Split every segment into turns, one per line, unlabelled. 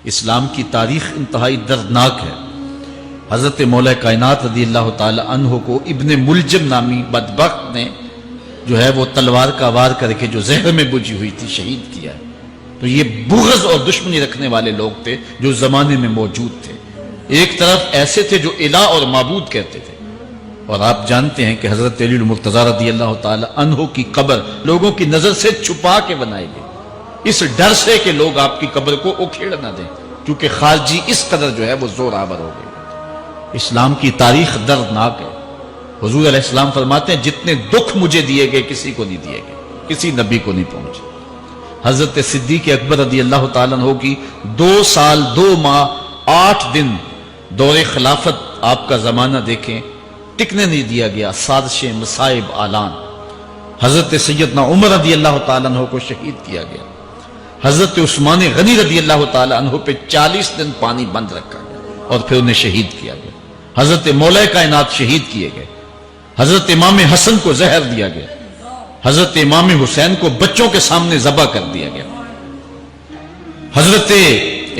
اسلام کی تاریخ انتہائی دردناک ہے۔ حضرت مولا کائنات رضی اللہ تعالی عنہ کو ابن ملجم نامی بدبخت نے جو ہے وہ تلوار کا وار کر کے جو زہر میں بجھی ہوئی تھی شہید کیا ہے۔ تو یہ بغض اور دشمنی رکھنے والے لوگ تھے جو زمانے میں موجود تھے۔ ایک طرف ایسے تھے جو الہ اور معبود کہتے تھے، اور آپ جانتے ہیں کہ حضرت علی المرتضیٰ رضی اللہ تعالی عنہ کی قبر لوگوں کی نظر سے چھپا کے بنائی گئی، اس ڈر سے کہ لوگ آپ کی قبر کو اکھیڑ نہ دیں، کیونکہ خارجی اس قدر جو ہے وہ زور آور ہو گئے۔ اسلام کی تاریخ دردناک ہے۔ حضور علیہ السلام فرماتے ہیں جتنے دکھ مجھے دیے گئے کسی کو نہیں دیے گئے، کسی نبی کو نہیں پہنچے۔ حضرت صدیق اکبر رضی اللہ تعالیٰ عنہ کی 2 سال 2 ماہ 8 دن دور خلافت، آپ کا زمانہ دیکھیں، ٹکنے نہیں دیا گیا، سازشیں، مصائب، اعلان۔ حضرت سیدنا عمر رضی اللہ تعالیٰ عنہ کو شہید کیا گیا۔ حضرت عثمان غنی رضی اللہ تعالیٰ عنہ پہ 40 دن پانی بند رکھا گیا اور پھر انہیں شہید کیا گیا۔ حضرت مولا کائنات شہید کیے گئے۔ حضرت امام حسن کو زہر دیا گیا۔ حضرت امام حسین کو بچوں کے سامنے ذبح کر دیا گیا۔ حضرت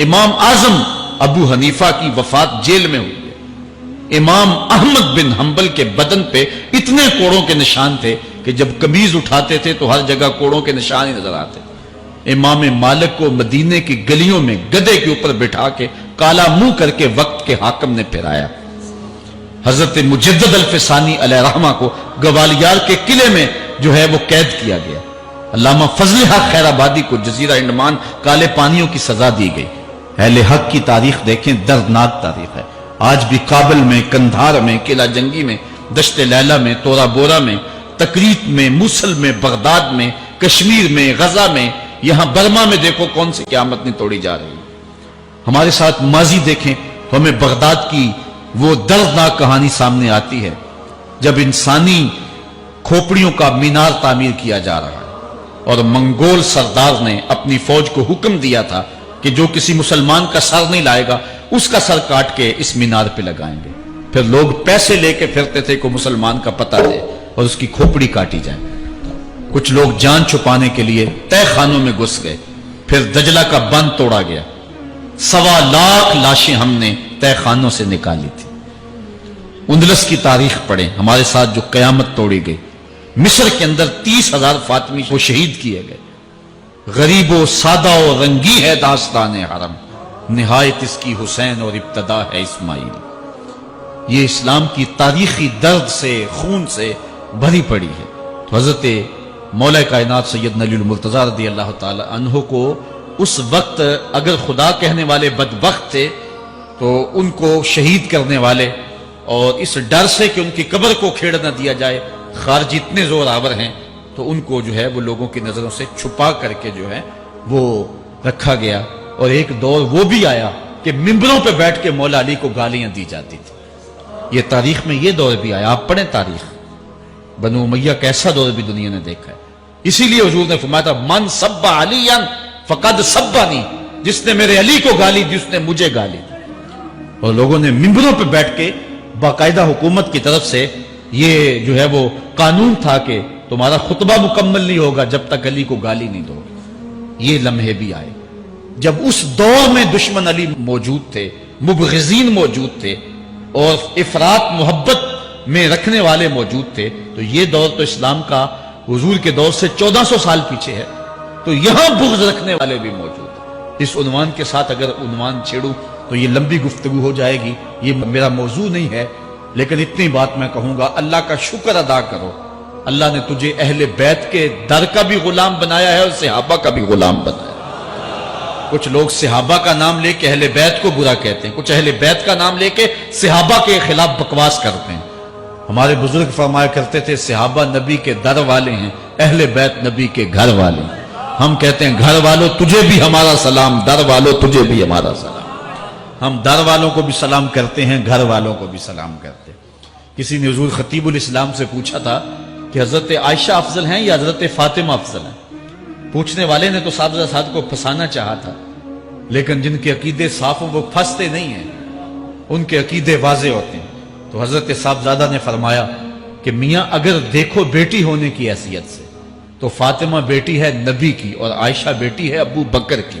امام اعظم ابو حنیفہ کی وفات جیل میں ہوئی ہے۔ امام احمد بن حنبل کے بدن پہ اتنے کوڑوں کے نشان تھے کہ جب قمیض اٹھاتے تھے تو ہر جگہ کوڑوں کے نشان ہی نظر آتے تھے۔ امام مالک کو مدینے کی گلیوں میں گدھے کے اوپر بٹھا کے کالا منہ کر کے وقت کے حاکم نے پھرایا۔ حضرت مجدد الفسانی علیہ رحمہ کو گوالیار کے قلعے میں جو ہے وہ قید کیا گیا۔ علامہ فضل حق خیر آبادی کو جزیرہ انڈمان کالے پانیوں کی سزا دی گئی۔ اہل حق کی تاریخ دیکھیں، دردناک تاریخ ہے۔ آج بھی کابل میں، کندھار میں، قلعہ جنگی میں، دشت لیلہ میں، تورا بورا میں، تکریت میں، موصل میں، بغداد میں، کشمیر میں، غزہ میں، یہاں برما میں دیکھو کون سی قیامت نہیں توڑی جا رہی۔ ہمارے ساتھ ماضی دیکھیں، ہمیں بغداد کی وہ دردناک کہانی سامنے آتی ہے جب انسانی کھوپڑیوں کا مینار تعمیر کیا جا رہا ہے، اور منگول سردار نے اپنی فوج کو حکم دیا تھا کہ جو کسی مسلمان کا سر نہیں لائے گا اس کا سر کاٹ کے اس مینار پہ لگائیں گے۔ پھر لوگ پیسے لے کے پھرتے تھے کہ مسلمان کا پتہ دے اور اس کی کھوپڑی کاٹی جائے۔ کچھ لوگ جان چھپانے کے لیے تہ خانوں میں گھس گئے، پھر دجلہ کا بند توڑا گیا، 1.25 لاکھ لاشیں ہم نے تہ خانوں سے نکالی تھی۔ اندلس کی تاریخ پڑھیں، ہمارے ساتھ جو قیامت توڑی گئی۔ مصر کے اندر 30,000 فاطمی کو شہید کیے گئے۔ غریب و سادہ و رنگی ہے داستان حرم، نہایت اس کی حسین اور ابتدا ہے اسماعیل۔ یہ اسلام کی تاریخی درد سے، خون سے بھری پڑی ہے۔ تو حضرت مولا کائنات سیدنا علی المرتضیٰ رضی اللہ تعالی عنہ کو اس وقت اگر خدا کہنے والے بدبخت تھے تو ان کو شہید کرنے والے، اور اس ڈر سے کہ ان کی قبر کو کھیڑ نہ دیا جائے، خارجی اتنے زور آور ہیں تو ان کو جو ہے وہ لوگوں کی نظروں سے چھپا کر کے جو ہے وہ رکھا گیا۔ اور ایک دور وہ بھی آیا کہ ممبروں پہ بیٹھ کے مولا علی کو گالیاں دی جاتی تھی۔ یہ تاریخ میں یہ دور بھی آیا، آپ پڑھیں تاریخ، بنو امیہ کا ایسا دور بھی دنیا نے دیکھا ہے۔ اسی لیے حضور نے فرمایا تھا من سب علیٰ فقد سبنی، جس نے میرے علی کو گالی دی اس نے مجھے گالی دی۔ اور لوگوں نے ممبروں پہ بیٹھ کے باقاعدہ حکومت کی طرف سے یہ جو ہے وہ قانون تھا کہ تمہارا خطبہ مکمل نہیں ہوگا جب تک علی کو گالی نہیں دو گے۔ یہ لمحے بھی آئے جب اس دور میں دشمن علی موجود تھے، مبغضین موجود تھے، اور افراط محبت میں رکھنے والے موجود تھے۔ تو یہ دور تو اسلام کا حضور کے دور سے 1400 سال پیچھے ہے، تو یہاں بغض رکھنے والے بھی موجود ہیں۔ اس عنوان کے ساتھ اگر عنوان چھیڑوں تو یہ لمبی گفتگو ہو جائے گی، یہ میرا موضوع نہیں ہے، لیکن اتنی بات میں کہوں گا، اللہ کا شکر ادا کرو، اللہ نے تجھے اہل بیت کے در کا بھی غلام بنایا ہے اور صحابہ کا بھی غلام بنایا ہے۔ کچھ لوگ صحابہ کا نام لے کے اہل بیت کو برا کہتے ہیں، کچھ اہل بیت کا نام لے کے صحابہ کے خلاف بکواس کرتے ہیں۔ ہمارے بزرگ فرمایا کرتے تھے صحابہ نبی کے در والے ہیں، اہل بیت نبی کے گھر والے ہیں۔ ہم کہتے ہیں گھر والوں تجھے بھی ہمارا سلام، در والوں تجھے بھی ہمارا سلام۔ ہم در والوں کو بھی سلام کرتے ہیں، گھر والوں کو بھی سلام کرتے ہیں۔ کسی نے حضور خطیب الاسلام سے پوچھا تھا کہ حضرت عائشہ افضل ہیں یا حضرت فاطمہ افضل ہیں؟ پوچھنے والے نے تو صاحبزادہ کو پھنسانا چاہا تھا، لیکن جن کے عقیدے صاف ہوں وہ پھنستے نہیں ہیں، ان کے عقیدے واضح ہوتے ہیں۔ تو حضرت صاحبزادہ نے فرمایا کہ میاں اگر دیکھو بیٹی ہونے کی حیثیت سے تو فاطمہ بیٹی ہے نبی کی اور عائشہ بیٹی ہے ابو بکر کی،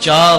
4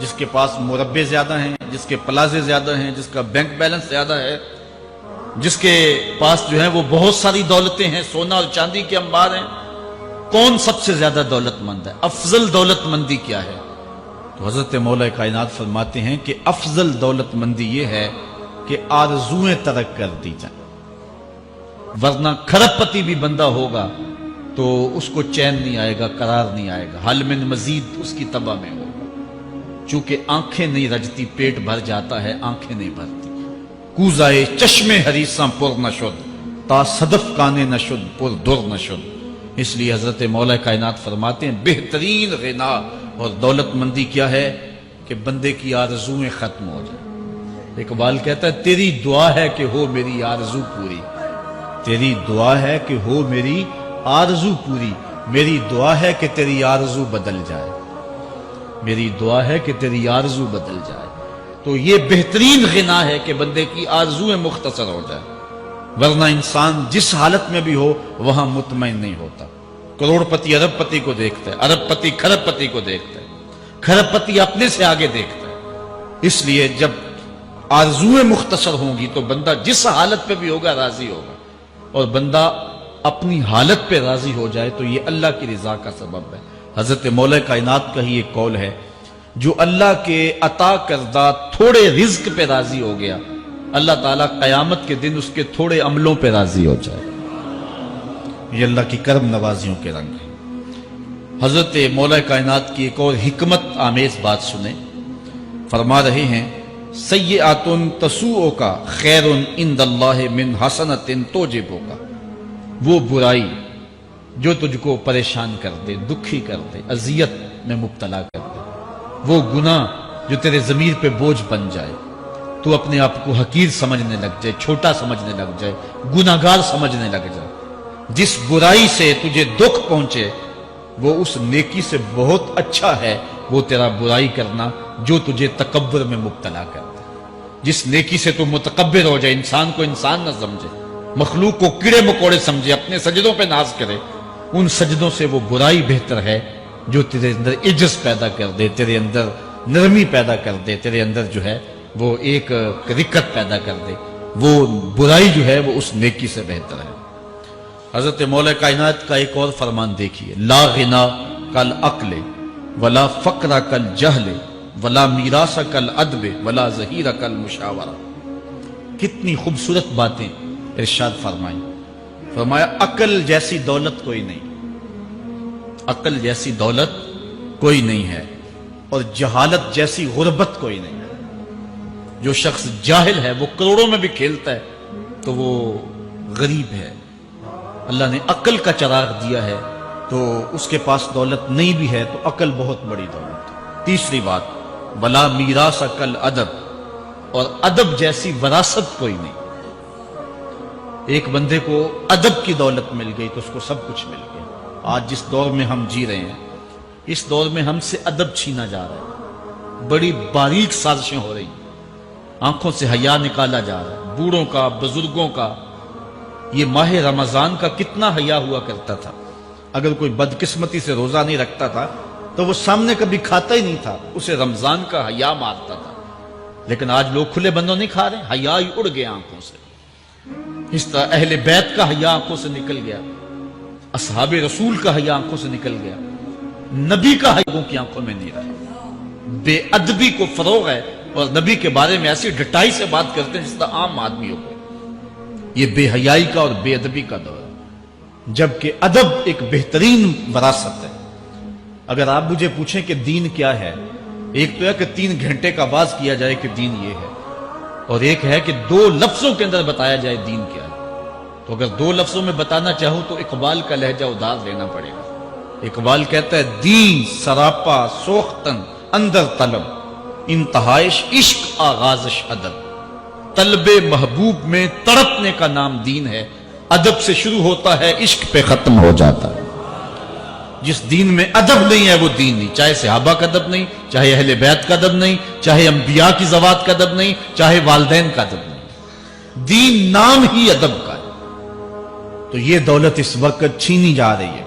جس کے پاس مربے زیادہ ہیں، جس کے پلازے زیادہ ہیں، جس کا بینک بیلنس زیادہ ہے، جس کے پاس جو ہے وہ بہت ساری دولتیں ہیں، سونا اور چاندی کے انبار ہیں، کون سب سے زیادہ دولت مند ہے؟ افضل دولت مندی کیا ہے؟ تو حضرت مولا کائنات فرماتے ہیں کہ افضل دولت مندی یہ ہے کہ آرزویں ترک کر دی جائیں، ورنہ کھرب پتی بھی بندہ ہوگا تو اس کو چین نہیں آئے گا، قرار نہیں آئے گا، حل من مزید اس کی تباہ میں ہوگا۔ چونکہ آنکھیں نہیں رجتی، پیٹ بھر جاتا ہے، آنکھیں نہیں بھرتی۔ کوزائے چشم حریصاں پر نشد، تا صدف کانے نشد پر در نشد۔ اس لیے حضرت مولا کائنات فرماتے ہیں بہترین غنا اور دولت مندی کیا ہے کہ بندے کی آرزویں ختم ہو جائیں۔ اقبال کہتا ہے تیری دعا ہے کہ ہو میری آرزو پوری، تیری دعا ہے کہ ہو میری آرزو پوری، میری دعا ہے کہ تیری آرزو بدل جائے، میری دعا ہے کہ تیری آرزو بدل جائے۔ تو یہ بہترین غنا ہے کہ بندے کی آرزویں مختصر ہو جائے، ورنہ انسان جس حالت میں بھی ہو وہاں مطمئن نہیں ہوتا۔ کروڑ پتی ارب پتی کو دیکھتا ہے، ارب پتی کھرب پتی کو دیکھتا ہے، کھرب پتی اپنے سے آگے دیکھتا ہے۔ اس لیے جب آرزویں مختصر ہوں گی تو بندہ جس حالت پہ بھی ہوگا راضی ہوگا، اور بندہ اپنی حالت پہ راضی ہو جائے تو یہ اللہ کی رضا کا سبب ہے۔ حضرت مولا کائنات کا ہی ایک قول ہے، جو اللہ کے عطا کردہ تھوڑے رزق پہ راضی ہو گیا، اللہ تعالیٰ قیامت کے دن اس کے تھوڑے عملوں پہ راضی ہو جائے۔ یہ اللہ کی کرم نوازیوں کے رنگ ہے۔ حضرت مولا کائنات کی ایک اور حکمت آمیز بات سنیں، فرما رہے ہیں سیئات تسوء کا خیر عند اللہ من حسنۃ توجبو کا، وہ برائی جو تجھ کو پریشان کر دے، دکھی کر دے، اذیت میں مبتلا کر دے، وہ گناہ جو تیرے ضمیر پہ بوجھ بن جائے، تو اپنے آپ کو حقیر سمجھنے لگ جائے، چھوٹا سمجھنے لگ جائے، گناہگار سمجھنے لگ جائے، جس برائی سے تجھے دکھ پہنچے وہ اس نیکی سے بہت اچھا ہے وہ تیرا برائی کرنا جو تجھے تکبر میں مبتلا کر دے۔ جس نیکی سے تو متکبر ہو جائے، انسان کو انسان نہ سمجھے، مخلوق کو کیڑے مکوڑے سمجھے، اپنے سجدوں پہ ناز کرے، ان سجدوں سے وہ برائی بہتر ہے جو تیرے اندر عجز پیدا کر دے، تیرے اندر نرمی پیدا کر دے، تیرے اندر جو ہے وہ ایک رکت پیدا کر دے۔ وہ برائی جو ہے وہ اس نیکی سے بہتر ہے۔ حضرت مولا کائنات کا ایک اور فرمان دیکھیے، لا غنا کل عقل ولا فقر کل جہل ولا میراث کل ادب ولا ظہیر کل مشاورہ۔ کتنی خوبصورت باتیں ارشاد فرمائی۔ فرمایا عقل جیسی دولت کوئی نہیں، عقل جیسی دولت کوئی نہیں ہے، اور جہالت جیسی غربت کوئی نہیں ہے۔ جو شخص جاہل ہے وہ کروڑوں میں بھی کھیلتا ہے تو وہ غریب ہے۔ اللہ نے عقل کا چراغ دیا ہے تو اس کے پاس دولت نہیں بھی ہے تو عقل بہت بڑی دولت ہے۔ تیسری بات، ولا میراث کل ادب، اور ادب جیسی وراثت کوئی نہیں۔ ایک بندے کو ادب کی دولت مل گئی تو اس کو سب کچھ مل گیا۔ آج جس دور میں ہم جی رہے ہیں، اس دور میں ہم سے ادب چھینا جا رہا ہے، بڑی باریک سازشیں ہو رہی ہیں، آنکھوں سے حیا نکالا جا رہا ہے، بوڑھوں کا، بزرگوں کا۔ یہ ماہ رمضان کا کتنا حیا ہوا کرتا تھا، اگر کوئی بدقسمتی سے روزہ نہیں رکھتا تھا تو وہ سامنے کبھی کھاتا ہی نہیں تھا، اسے رمضان کا حیا مارتا تھا۔ لیکن آج لوگ کھلے بندوں نہیں کھا رہے، حیا ہی اڑ گیا آنکھوں سے۔ اس طرح اہل بیت کا حیا آنکھوں سے نکل گیا، اصحاب رسول کا حیا آنکھوں سے نکل گیا، نبی کا حیا لوگوں کی آنکھوں میں نہیں رہا۔ بے ادبی کو فروغ ہے، اور نبی کے بارے میں ایسی ڈٹائی سے بات کرتے ہیں جس طرح عام آدمیوں کو۔ یہ بے حیائی کا اور بے ادبی کا دور ہے، جبکہ ادب ایک بہترین وراثت ہے۔ اگر آپ مجھے پوچھیں کہ دین کیا ہے، ایک تو ہے کہ 3 گھنٹے کا آواز کیا جائے کہ دین یہ ہے، اور ایک ہے کہ 2 لفظوں کے اندر بتایا جائے دین کیا ہے۔ تو اگر 2 لفظوں میں بتانا چاہوں تو اقبال کا لہجہ ادار لینا پڑے گا۔ اقبال کہتا ہے دین سراپا سوختن اندر طلب، انتہائش عشق آغازش ادب۔ طلب محبوب میں تڑپنے کا نام دین ہے، ادب سے شروع ہوتا ہے عشق پہ ختم ہو جاتا ہے۔ جس دین میں ادب نہیں ہے وہ دین نہیں، چاہے صحابہ کا ادب نہیں، چاہے اہل بیت کا ادب نہیں، چاہے انبیاء کی ذوات کا ادب نہیں، چاہے والدین کا ادب نہیں، دین نام ہی ادب کا ہے۔ تو یہ دولت اس وقت چھینی جا رہی ہے،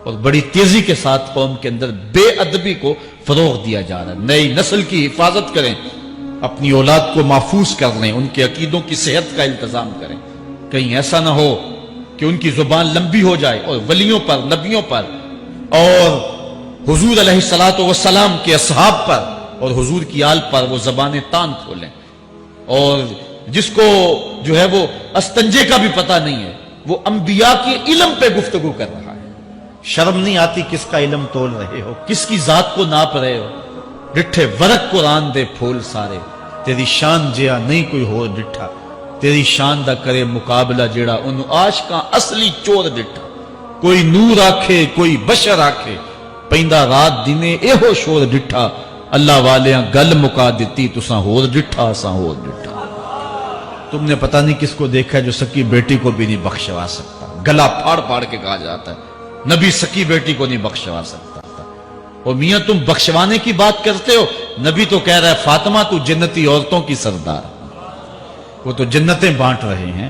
اور بڑی تیزی کے ساتھ قوم کے اندر بے ادبی کو فروغ دیا جا رہا ہے. نئی نسل کی حفاظت کریں، اپنی اولاد کو محفوظ کر لیں، ان کے عقیدوں کی صحت کا انتظام کریں. کہیں ایسا نہ ہو کہ ان کی زبان لمبی ہو جائے اور ولیوں پر، نبیوں پر اور حضور علیہ الصلوۃ والسلام کے اصحاب پر اور حضور کی آل پر وہ زبانیں تان کھولیں. اور جس کو جو ہے وہ استنجے کا بھی پتہ نہیں ہے، وہ انبیاء کے علم پہ گفتگو کر رہا ہے. شرم نہیں آتی کس کا علم تول رہے ہو، کس کی ذات کو ناپ رہے ہو. ڈٹھے ورق قرآن دے پھول سارے، تیری شان جیا نہیں کوئی ہو ڈٹھا. تیری شان دا کرے مقابلہ جیڑا ان عاشقاں اصلی چور ڈٹھا. کوئی نور آکھے کوئی بشر آکھے، پیندا رات دینے اے ہو شور ڈٹھا. اللہ والیاں گل مکا دیتی تساں ہور ڈٹھا اساں ہور ڈٹھا. تم نے پتہ نہیں کس کو دیکھا ہے جو سکی بیٹی کو بھی نہیں بخشوا سکتا. گلا پھاڑ پھاڑ کے کہا جاتا ہے نبی سکی بیٹی کو نہیں بخشوا سکتا. اور میاں تم بخشوانے کی بات کرتے ہو، نبی تو کہہ رہا ہے فاطمہ تو جنتی عورتوں کی سردار. وہ تو جنتیں بانٹ رہے ہیں،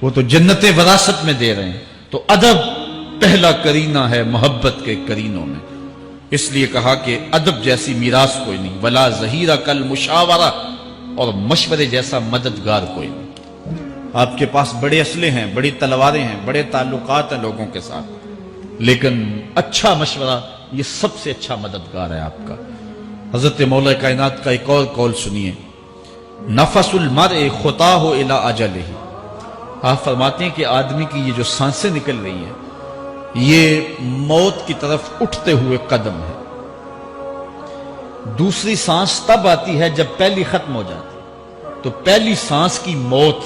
وہ تو جنتیں وراثت میں دے رہے ہیں. تو ادب پہلا کرینہ ہے محبت کے کرینوں میں. اس لیے کہا کہ ادب جیسی میراث کوئی نہیں. ولا ظہیرہ کل مشاورہ، اور مشورے جیسا مددگار کوئی نہیں. آپ کے پاس بڑے اسلحے ہیں، بڑی تلواریں ہیں، بڑے تعلقات ہیں لوگوں کے ساتھ، لیکن اچھا مشورہ یہ سب سے اچھا مددگار ہے آپ کا. حضرت مولا کائنات کا ایک اور قول سنیے، نفس المرء خطاہ الی اجلہ. آپ فرماتے ہیں کہ آدمی کی یہ جو سانسیں نکل رہی ہیں یہ موت کی طرف اٹھتے ہوئے قدم ہے. دوسری سانس تب آتی ہے جب پہلی ختم ہو جاتی. تو پہلی سانس کی موت،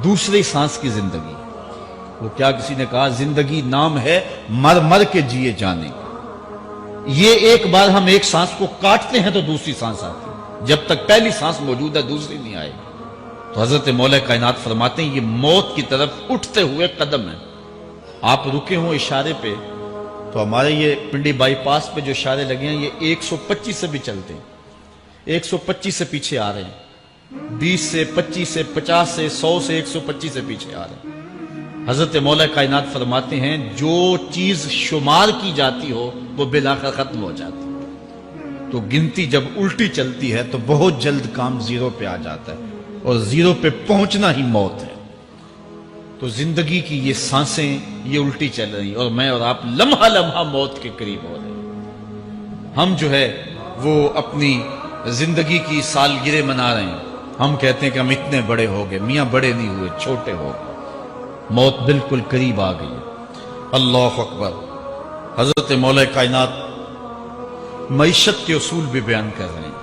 دوسری سانس کی زندگی. وہ کیا کسی نے کہا زندگی نام ہے مر مر کے جیے جانے کا. یہ ایک بار ہم ایک سانس کو کاٹتے ہیں تو دوسری سانس آتی ہے. جب تک پہلی سانس موجود ہے دوسری نہیں آئے گی. تو حضرت مولا کائنات فرماتے ہیں یہ موت کی طرف اٹھتے ہوئے قدم ہے. آپ رکے ہوں اشارے پہ تو ہمارے یہ پنڈی بائی پاس پہ جو اشارے لگے ہیں یہ 125 سے بھی چلتے ہیں. 125 سے پیچھے آ رہے ہیں، 20 سے 25 سے 50 سے 100 سے 125 سے پیچھے آ رہے ہیں. حضرت مولا کائنات فرماتے ہیں جو چیز شمار کی جاتی ہو وہ بالآخر ختم ہو جاتی. تو گنتی جب الٹی چلتی ہے تو بہت جلد کام زیرو پہ آ جاتا ہے، اور زیرو پہ پہنچنا ہی موت ہے. تو زندگی کی یہ سانسیں یہ الٹی چل رہی، اور میں اور آپ لمحہ لمحہ موت کے قریب ہو رہے ہیں. ہم جو ہے وہ اپنی زندگی کی سالگرہ منا رہے ہیں. ہم کہتے ہیں کہ ہم اتنے بڑے ہو گئے. میاں بڑے نہیں ہوئے، چھوٹے ہو گئے. موت بالکل قریب آ گئی. اللہ اکبر. حضرت مولا کائنات معیشت کے اصول بھی بیان کر رہے ہیں.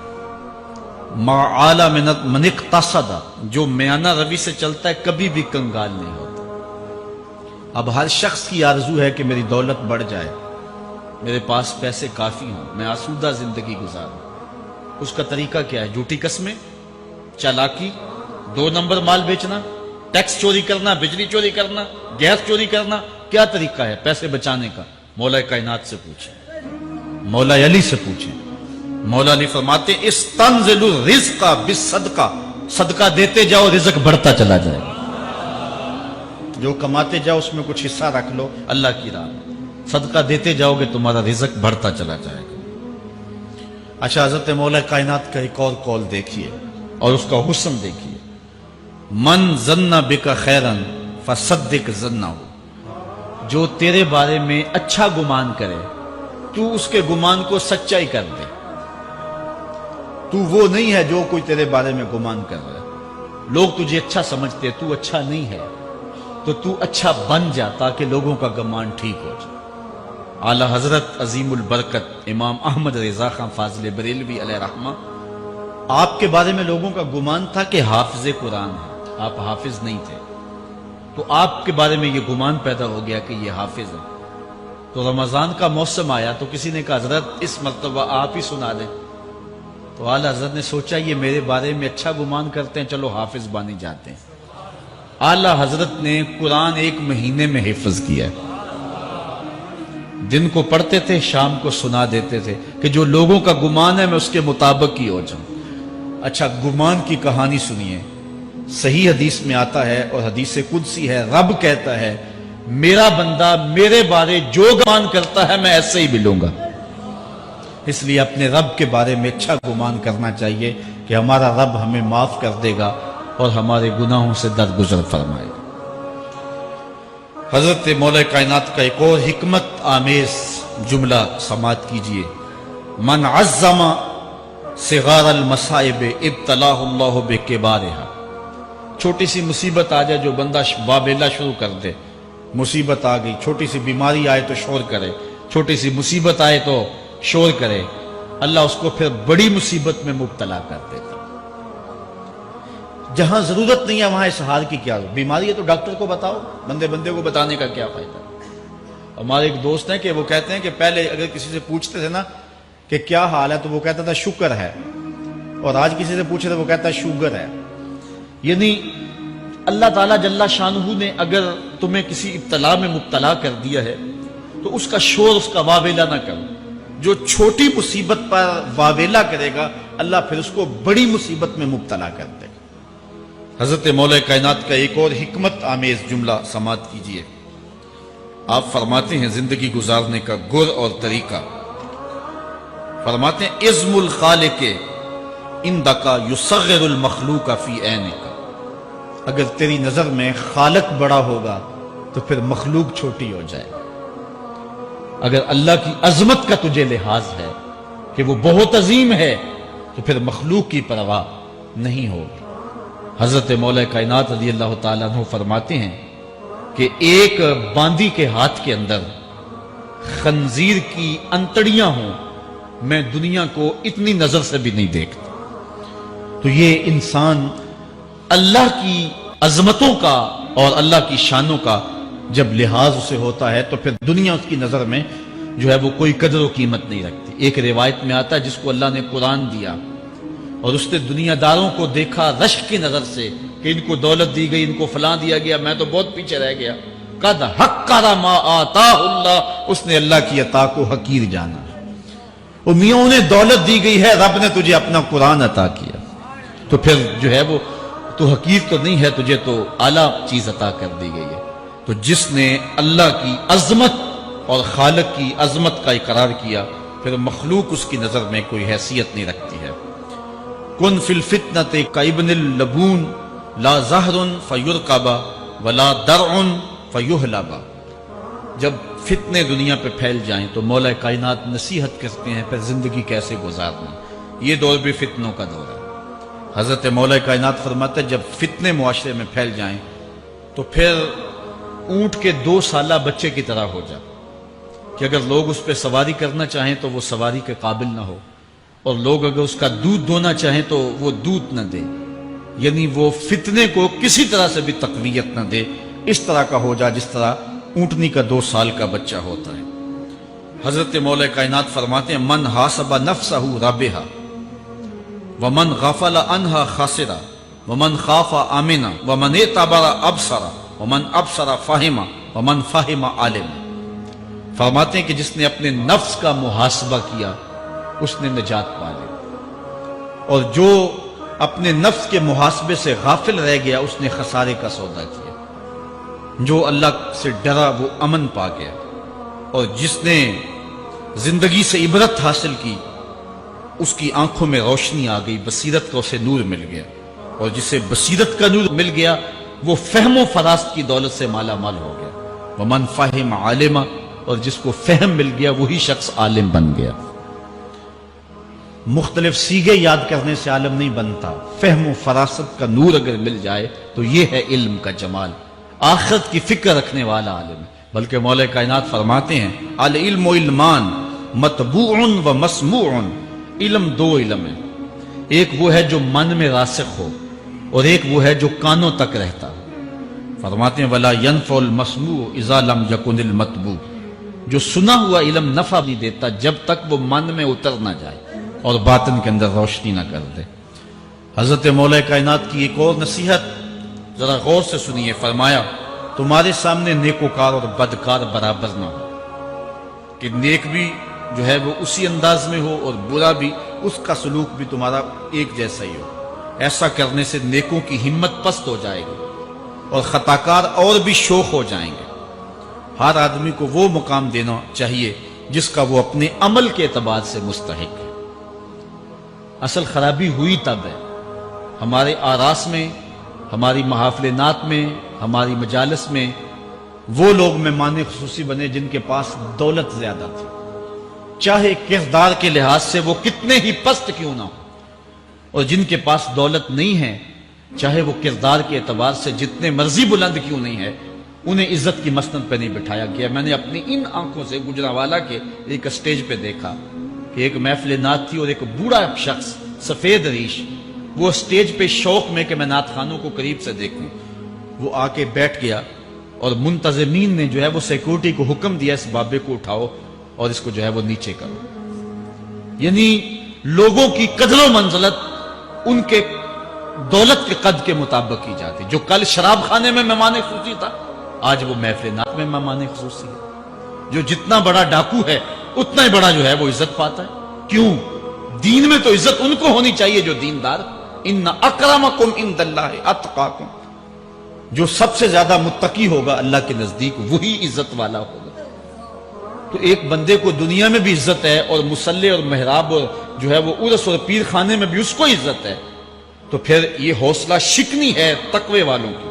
ما اعلی من اقتصد، جو میانہ روی سے چلتا ہے کبھی بھی کنگال نہیں ہوتا. اب ہر شخص کی آرزو ہے کہ میری دولت بڑھ جائے، میرے پاس پیسے کافی ہوں، میں آسودہ زندگی گزاروں. اس کا طریقہ کیا ہے؟ جھوٹی قسمیں، چالاکی، 2 نمبر مال بیچنا، ٹیکس چوری کرنا، بجلی چوری کرنا، گیس چوری کرنا. کیا طریقہ ہے پیسے بچانے کا؟ مولا کائنات سے پوچھیں، مولا علی سے پوچھیں. مولا علی فرماتے استنزل الرزق بالصدقہ، صدقہ دیتے جاؤ رزق بڑھتا چلا جائے گا. جو کماتے جاؤ اس میں کچھ حصہ رکھ لو اللہ کی راہ میں. صدقہ دیتے جاؤ گے تمہارا رزق بڑھتا چلا جائے گا. اچھا حضرت مولا کائنات کا ایک اور قول دیکھیے اور اس کا حسن دیکھیے. من ظن بک خیرا فصدق ظنہ، جو تیرے بارے میں اچھا گمان کرے تو اس کے گمان کو سچائی کر دے. تو وہ نہیں ہے جو کوئی تیرے بارے میں گمان کر رہا ہے. لوگ تجھے اچھا سمجھتے، تو اچھا نہیں ہے تو اچھا بن جا تاکہ لوگوں کا گمان ٹھیک ہو جائے. اعلی حضرت عظیم البرکت امام احمد رضا خان فاضل بریلوی علیہ رحمہ، آپ کے بارے میں لوگوں کا گمان تھا کہ حافظ قرآن ہے. آپ حافظ نہیں تھے تو آپ کے بارے میں یہ گمان پیدا ہو گیا کہ یہ حافظ ہے. تو رمضان کا موسم آیا تو کسی نے کہا حضرت اس مرتبہ آپ ہی سنا دیں. تو اعلی حضرت نے سوچا یہ میرے بارے میں اچھا گمان کرتے ہیں، چلو حافظ بانی جاتے ہیں. اعلی حضرت نے قرآن 1 مہینے میں حفظ کیا ہے. دن کو پڑھتے تھے، شام کو سنا دیتے تھے کہ جو لوگوں کا گمان ہے میں اس کے مطابق ہی ہو جاؤں. اچھا گمان کی کہانی سنیے. صحیح حدیث میں آتا ہے اور حدیث قدسی ہے، رب کہتا ہے میرا بندہ میرے بارے جو گمان کرتا ہے میں ایسے ہی ملوں گا. اس لیے اپنے رب کے بارے میں اچھا گمان کرنا چاہیے کہ ہمارا رب ہمیں معاف کر دے گا اور ہمارے گناہوں سے درگزر فرمائے گا۔ حضرت مولا کائنات کا ایک اور حکمت آمیز جملہ سماعت کیجئے، من عظم صغار المصائب ابتلاہ اللہ بکبارہا۔ چھوٹی سی مصیبت آ جائے جو بندہ واویلا شروع کر دے، مصیبت آ گئی، چھوٹی سی بیماری آئے تو شور کرے، چھوٹی سی مصیبت آئے تو شور کرے، اللہ اس کو پھر بڑی مصیبت میں مبتلا کر دیتا۔ جہاں ضرورت نہیں ہے وہاں اظہار کی کیا ضرورت؟ بیماری ہے تو ڈاکٹر کو بتاؤ، بندے کو بتانے کا کیا فائدہ؟ ہمارے ایک دوست ہیں کہ وہ کہتے ہیں کہ پہلے اگر کسی سے پوچھتے تھے نا کہ کیا حال ہے تو وہ کہتا تھا شکر ہے، اور آج کسی سے پوچھے تو وہ کہتا ہے شوگر ہے۔ یعنی اللہ تعالیٰ جل شانہ نے اگر تمہیں کسی ابتلا میں مبتلا کر دیا ہے تو اس کا شور، اس کا واویلا نہ کرو۔ جو چھوٹی مصیبت پر واویلا کرے گا اللہ پھر اس کو بڑی مصیبت میں مبتلا کر دے گا۔ حضرت مولا کائنات کا ایک اور حکمت آمیز جملہ سماعت کیجئے، آپ فرماتے ہیں زندگی گزارنے کا گر اور طریقہ، فرماتے ہیں عزم الخالق اندکا یصغر المخلوق فی عینک۔ اگر تیری نظر میں خالق بڑا ہوگا تو پھر مخلوق چھوٹی ہو جائے۔ اگر اللہ کی عظمت کا تجھے لحاظ ہے کہ وہ بہت عظیم ہے تو پھر مخلوق کی پرواہ نہیں ہوگی۔ حضرت مولا کائنات رضی اللہ تعالیٰ عنہ فرماتے ہیں کہ ایک باندی کے ہاتھ کے اندر خنزیر کی انتڑیاں ہوں، میں دنیا کو اتنی نظر سے بھی نہیں دیکھتا۔ تو یہ انسان اللہ کی عظمتوں کا اور اللہ کی شانوں کا جب لحاظ اسے ہوتا ہے تو پھر دنیا اس کی نظر میں جو ہے وہ کوئی قدر و قیمت نہیں رکھتی۔ ایک روایت میں آتا ہے جس کو اللہ نے قرآن دیا اور اس نے دنیا داروں کو دیکھا رشک کی نظر سے کہ ان کو دولت دی گئی، ان کو فلاں دیا گیا، میں تو بہت پیچھے رہ گیا۔ قد حقر ما آتاہ اللہ، اس نے اللہ کی عطا کو حقیر جانا۔ وہ میاں انہیں دولت دی گئی ہے، رب نے تجھے اپنا قرآن عطا کیا، تو پھر جو ہے وہ تو حقیر تو نہیں ہے، تجھے تو اعلیٰ چیز عطا کر دی گئی ہے۔ تو جس نے اللہ کی عظمت اور خالق کی عظمت کا اقرار کیا پھر مخلوق اس کی نظر میں کوئی حیثیت نہیں رکھتی ہے۔ کن فی الفتنۃ کابن اللبون لا زہر فیرکب ولا درع فیحلب۔ جب فتنے دنیا پہ پھیل جائیں تو مولا کائنات نصیحت کرتے ہیں پھر زندگی کیسے گزارنا۔ یہ دور بھی فتنوں کا دور ہے۔ حضرت مولا کائنات فرماتا ہے جب فتنے معاشرے میں پھیل جائیں تو پھر اونٹ کے 2 سالہ بچے کی طرح ہو جائے کہ اگر لوگ اس پہ سواری کرنا چاہیں تو وہ سواری کے قابل نہ ہو، اور لوگ اگر اس کا دودھ دونا چاہیں تو وہ دودھ نہ دے، یعنی وہ فتنے کو کسی طرح سے بھی تقویت نہ دے، اس طرح کا ہو جائے جس طرح اونٹنی کا 2 سال کا بچہ ہوتا ہے۔ حضرت مولا کائنات فرماتے ہیں من حاسب نفسہ رابحہ ومن غفل عنہا خاسرہ ومن خاف آمنہ ومن اعتبر ابصرہ ومن ابصر فہمہ ومن فہم عالم۔ فرماتے ہیں کہ جس نے اپنے نفس کا محاسبہ کیا اس نے نجات پا لی، اور جو اپنے نفس کے محاسبے سے غافل رہ گیا اس نے خسارے کا سودا کیا۔ جو اللہ سے ڈرا وہ امن پا گیا، اور جس نے زندگی سے عبرت حاصل کی اس کی آنکھوں میں روشنی آ گئی، بصیرت کا اسے نور مل گیا، اور جسے بصیرت کا نور مل گیا وہ فہم و فراست کی دولت سے مالا مال ہو گیا۔ ومن فہم عالمہ، اور جس کو فہم مل گیا وہی شخص عالم بن گیا۔ مختلف سیغے یاد کرنے سے عالم نہیں بنتا، فہم و فراست کا نور اگر مل جائے تو یہ ہے علم کا جمال، آخرت کی فکر رکھنے والا عالم ہے۔ بلکہ مولا کائنات فرماتے ہیں العلم علمان مطبوع و مسموع۔ علم 2 علم ہے، ایک وہ ہے جو من میں راسخ ہو اور ایک وہ ہے جو کانوں تک رہتا۔ فرماتے ہیں ولا ينفع المسموع اذا لم يكن المطبوع۔ جو سنا ہوا علم نفع نہیں دیتا جب تک وہ من میں اتر نہ جائے اور باطن کے اندر روشنی نہ کر دے۔ حضرت مولا کائنات کی ایک اور نصیحت ذرا غور سے سنیے، فرمایا تمہارے سامنے نیکوکار اور بدکار برابر نہ ہو، کہ نیک بھی جو ہے وہ اسی انداز میں ہو اور برا بھی، اس کا سلوک بھی تمہارا ایک جیسا ہی ہو۔ ایسا کرنے سے نیکوں کی ہمت پست ہو جائے گی اور خطاکار اور بھی شوخ ہو جائیں گے۔ ہر آدمی کو وہ مقام دینا چاہیے جس کا وہ اپنے عمل کے اعتبار سے مستحق ہے۔ اصل خرابی ہوئی تب ہے ہمارے آراس میں، ہماری محافل نعت میں، ہماری مجالس میں وہ لوگ مہمان خصوصی بنے جن کے پاس دولت زیادہ تھی، چاہے کردار کے لحاظ سے وہ کتنے ہی پست کیوں نہ ہو، اور جن کے پاس دولت نہیں ہے چاہے وہ کردار کے اعتبار سے جتنے مرضی بلند کیوں نہیں ہے، انہیں عزت کی مسند پہ نہیں بٹھایا گیا۔ میں نے اپنی ان آنکھوں سے گجرانوالہ کے ایک اسٹیج پہ دیکھا کہ ایک محفل نعت تھی اور ایک بوڑھا شخص سفید ریش، وہ اسٹیج پہ شوق میں کہ میں نعت خانوں کو قریب سے دیکھوں، وہ آ کے بیٹھ گیا اور منتظمین نے جو ہے وہ سیکورٹی کو حکم دیا اس بابے کو اٹھاؤ اور اس کو جو ہے وہ نیچے کرو۔ یعنی لوگوں کی قدر و منزلت ان کے دولت کے قد کے مطابق کی جاتی۔ جو کل شراب خانے میں مہمان خصوصی تھا آج وہ محفل نعت میں مہمان خصوصی ہے۔ جو جتنا بڑا ڈاکو ہے اتنا ہی بڑا جو ہے وہ عزت پاتا ہے۔ کیوں؟ دین میں تو عزت ان کو ہونی چاہیے جو دیندار۔ ان اکرمکم عند اللہ اتقاکم، جو سب سے زیادہ متقی ہوگا اللہ کے نزدیک وہی عزت والا ہوگا۔ تو ایک بندے کو دنیا میں بھی عزت ہے اور مصلی اور محراب اور جو ہے وہ عرس اور پیر خانے میں بھی اس کو عزت ہے، تو پھر یہ حوصلہ شکنی ہے تقوی والوں کی۔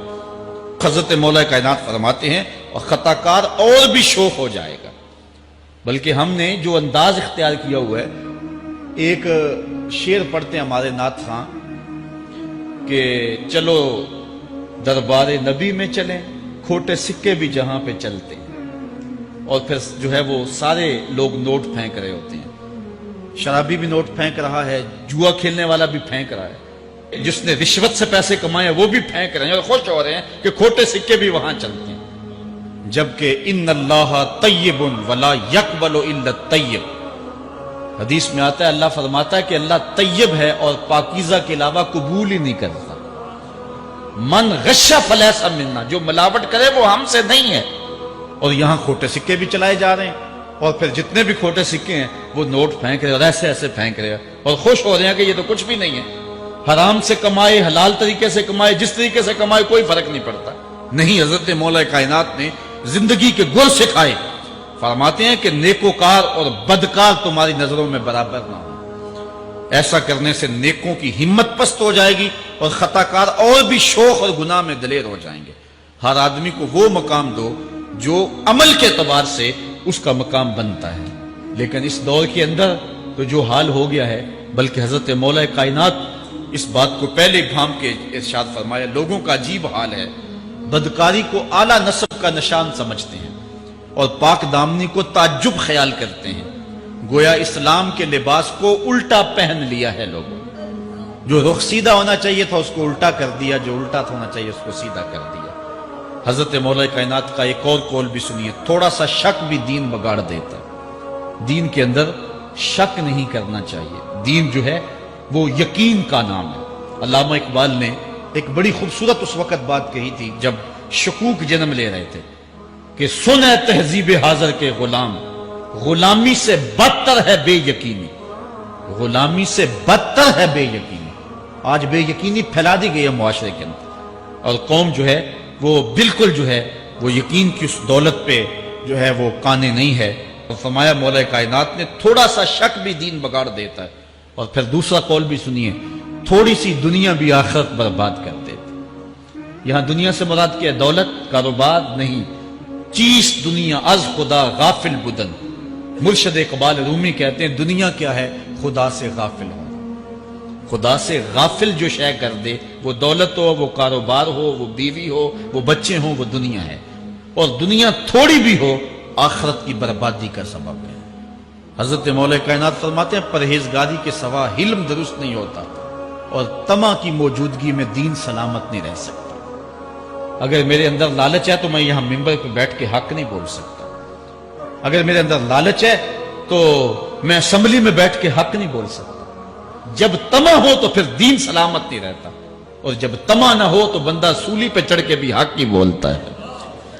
حضرت مولا کائنات فرماتے ہیں اور خطا کار اور بھی شوق ہو جائے گا۔ بلکہ ہم نے جو انداز اختیار کیا ہوا ہے، ایک شعر پڑھتے ہیں ہمارے نعت خاں کہ چلو دربار نبی میں چلیں، کھوٹے سکے بھی جہاں پہ چلتے ہیں، اور پھر جو ہے وہ سارے لوگ نوٹ پھینک رہے ہوتے ہیں، شرابی بھی نوٹ پھینک رہا ہے، جوا کھیلنے والا بھی پھینک رہا ہے، جس نے رشوت سے پیسے کمائے وہ بھی پھینک رہے ہیں اور خوش ہو رہے ہیں کہ کھوٹے سکے بھی وہاں چلتے ہیں۔ جبکہ ان اللہ طیب ولا یقبل الا الطیب، حدیث میں آتا ہے اللہ فرماتا ہے کہ اللہ طیب ہے اور پاکیزہ کے علاوہ قبول ہی نہیں کرتا۔ من غش فلیس منا، جو ملاوٹ کرے وہ ہم سے نہیں ہے۔ اور یہاں کھوٹے سکے بھی چلائے جا رہے ہیں، اور پھر جتنے بھی کھوٹے سکے ہیں وہ نوٹ پھینک رہے اور ایسے ایسے پھینک رہے اور خوش ہو رہے ہیں کہ یہ تو کچھ بھی نہیں ہے۔ حرام سے کمائے، حلال طریقے سے کمائے، جس طریقے سے کمائے کوئی فرق نہیں پڑتا۔ نہیں، حضرت مولا کائنات نے زندگی کے گر سکھائے، فرماتے ہیں کہ نیکوکار اور بدکار تمہاری نظروں میں برابر نہ ہو۔ ایسا کرنے سے نیکوں کی ہمت پست ہو جائے گی اور خطا کار اور بھی شوق اور گناہ میں دلیر ہو جائیں گے۔ ہر آدمی کو وہ مقام دو جو عمل کے اعتبار سے اس کا مقام بنتا ہے۔ لیکن اس دور کے اندر تو جو حال ہو گیا ہے، بلکہ حضرت مولا کائنات اس بات کو پہلے گھام کے ارشاد فرمایا، لوگوں کا عجیب حال ہے، بدکاری کو اعلیٰ نسب کا نشان سمجھتے ہیں اور پاک دامنی کو تعجب خیال کرتے ہیں، گویا اسلام کے لباس کو الٹا پہن لیا ہے لوگوں۔ جو رخ سیدھا ہونا چاہیے تھا اس کو الٹا کر دیا، جو الٹا ہونا چاہیے اس کو سیدھا کر دیا۔ حضرت مولا کائنات کا ایک اور قول بھی سنیے، تھوڑا سا شک بھی دین بگاڑ دیتا ہے۔ دین کے اندر شک نہیں کرنا چاہیے، دین جو ہے وہ یقین کا نام ہے۔ علامہ اقبال نے ایک بڑی خوبصورت اس وقت بات کہی تھی جب شکوک جنم لے رہے تھے کہ سن ہے تہذیب حاضر کے غلام، غلامی سے بدتر ہے بے یقینی، غلامی سے بدتر ہے بے یقینی۔ آج بے یقینی پھیلا دی گئی ہے معاشرے کے اندر، اور قوم جو ہے وہ بالکل جو ہے وہ یقین کی اس دولت پہ جو ہے وہ قانے نہیں ہے۔ اور فرمایا مولا کائنات نے تھوڑا سا شک بھی دین بگاڑ دیتا ہے۔ اور پھر دوسرا قول بھی سنیے، تھوڑی سی دنیا بھی آخرت برباد کر دیتی۔ یہاں دنیا سے مراد کیا ہے؟ دولت، کاروبار نہیں، چیز دنیا از خدا غافل بدن۔ مرشد اقبال رومی کہتے ہیں دنیا کیا ہے؟ خدا سے غافل ہو۔ خدا سے غافل جو شے کر دے، وہ دولت ہو، وہ کاروبار ہو، وہ بیوی ہو، وہ بچے ہوں، وہ دنیا ہے۔ اور دنیا تھوڑی بھی ہو آخرت کی بربادی کا سبب ہے۔ حضرت مولا کائنات فرماتے ہیں پرہیزگاری کے سوا علم درست نہیں ہوتا اور طمع کی موجودگی میں دین سلامت نہیں رہ سکتا۔ اگر میرے اندر لالچ ہے تو میں یہاں ممبر پہ بیٹھ کے حق نہیں بول سکتا۔ اگر میرے اندر لالچ ہے تو میں اسمبلی میں بیٹھ کے حق نہیں بول سکتا۔ جب طمع ہو تو پھر دین سلامت نہیں رہتا، اور جب طمع نہ ہو تو بندہ سولی پہ چڑھ کے بھی حق ہی بولتا ہے۔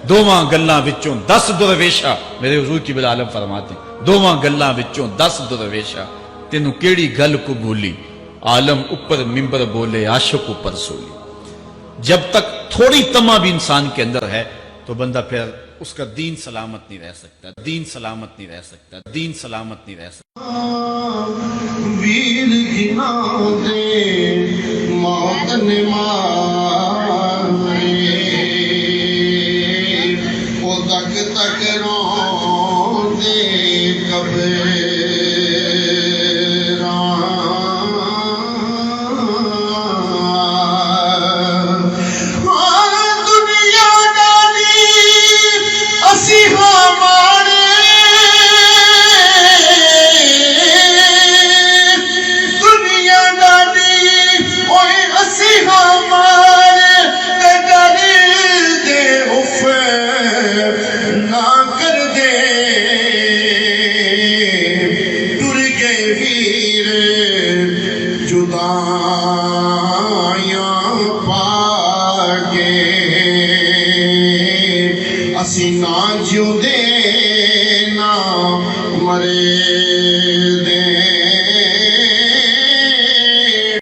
دوواں گلاں وچوں 10 درویشا، میرے حضور کی بالعالم فرماتے ہیں دوواں گلاں وچوں 10 درویشا، تینوں کیڑی گل کو بھولی، عالم اوپر ممبر بولے عاشق اوپر سولی۔ جب تک تھوڑی طمع بھی انسان کے اندر ہے تو بندہ پھر اس کا دین سلامت نہیں رہ سکتا، دین سلامت نہیں رہ سکتا، دین سلامت نہیں رہ سکتا۔
ویر گھنا دے موت نے مارے، وہ تک تک رو دے دنیا ڈالی اسی ہمارے، دنیا ڈالی اوئے اسی ہمارے